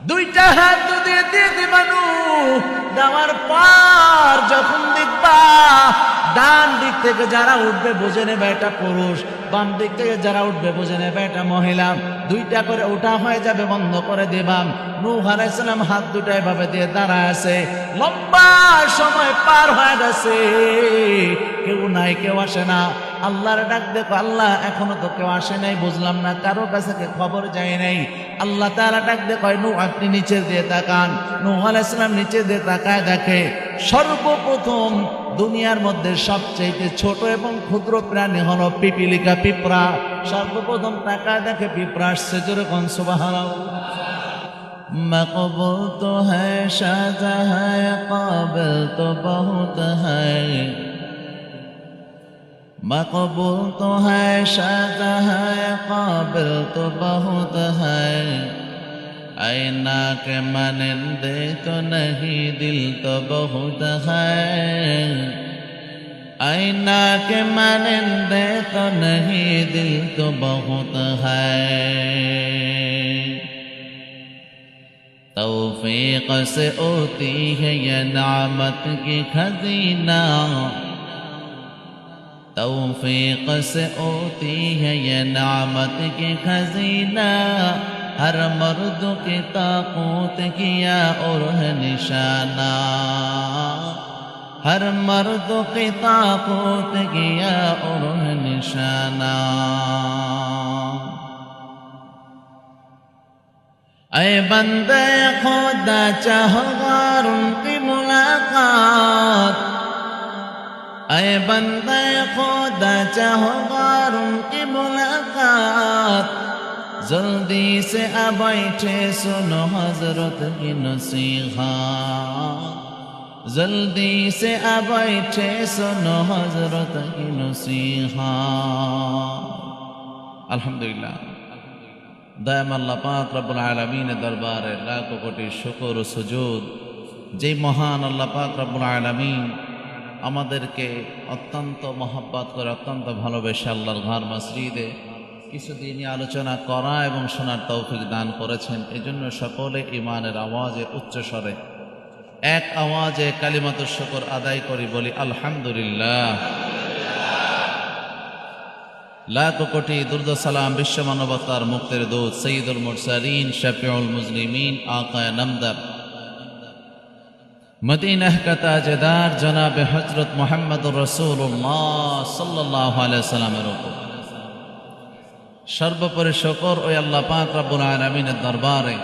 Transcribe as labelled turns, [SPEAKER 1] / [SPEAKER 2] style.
[SPEAKER 1] দুইটা হাত যদি দিয়ে দিবানু দেওয়ার পর যখন দেখবা ডান দিক থেকে যারা উঠবে বুঝে নেবে এটা পুরুষ, বাম দিক থেকে যারা উঠবে বুঝে নেবে এটা মহিলা। দুইটা করে উঠা হয়ে যাবে, বন্ধ করে দিবাম। নূহ আলাইহিস সালাম হাত দুটা এভাবে দিয়ে দাঁড়ায় আছে। লম্বা সময় পার হয়ে গেছে, কেউ নাই, কেউ আসে না। আল্লাহর ডাক দেখো, আল্লাহ এখনো তো কেউ আসে নাই, বুঝলাম না, কারো কাছে খবর যায় নাই। আল্লাহ তাআলা ডাক দেখো, নূহ আপনি নিচে দিয়ে তাকান। নূহ আলাইহিস সালাম নিচে দিয়ে তাকায় দেখে সর্বপ্রথম দুনিয়ার মধ্যে সবচেয়ে ছোট এবং ক্ষুদ্র প্রাণী হলো পিপিলিকা, পিঁপড়া। সর্বপ্রথম তাকায় দেখে পিঁপড়া আসছে। জোরে কোন সুবহানাল্লাহ। মকবুল তো হ্যায় সাজা হ্যায়, কাবিল তো বহুত হ্যায়। मकबूल तो है, शादा है, काबिल तो बहुत है। आईना के मानिंदे तो नहीं, दिल तो बहुत है। आईना के मानिंदे तो नहीं, दिल तो बहुत है। तौफीक से होती है ये नामत की खजीना, तौफीक से होती है ये नामत की खजीना। हर मर्द की ताकूत किया और है निशाना, हर मर्द की ताकूत किया और है निशाना। ऐ बंदे खुदा चाहो और उनकी मुलाकात, ऐ बंदे खुदा चाहो और उनकी मुलाकात। जल्दी से आ बैठे सुनो हजरत की नसीहत, जल्दी से आ बैठे सुनो हजरत की नसीहत। अल्हम्दुलिल्लाह, दयाम अल्लाह पाक रब्बुल आलमीনের দরবারে লাখো কোটি শুকর ও সুজুদ। যে মহান আল্লাহ পাক রব্বুল আলামিন আমাদেরকে অত্যন্ত মহব্বত করে, অত্যন্ত ভালোবেসে আল্লাহর ঘর মসজিদে কিছু দিনই আলোচনা করা এবং শোনার তৌফিক দান করেছেন। এজন্য সকলে ইমানের আওয়াজে উচ্চ স্বরে এক আওয়াজে কালিমাতুশ শুকর আদায় করি, বলি আলহামদুলিল্লাহ। লাখো কোটি দুরূদ সালাম বিশ্ব মানবতার মুক্তির দূত সৈয়দুল মুরসালিন শফিউল মুজলিমিন আকায়ে নামদার मदीना का ताजदार जनाब हजरत मुहम्मदुर रसूलुल्लाह सल्लल्लाहु अलैहि वसल्लमेर উপর সর্বোপরি শুকর ওই আল্লাহ পাক রব্বুল আলামিনের দরবারে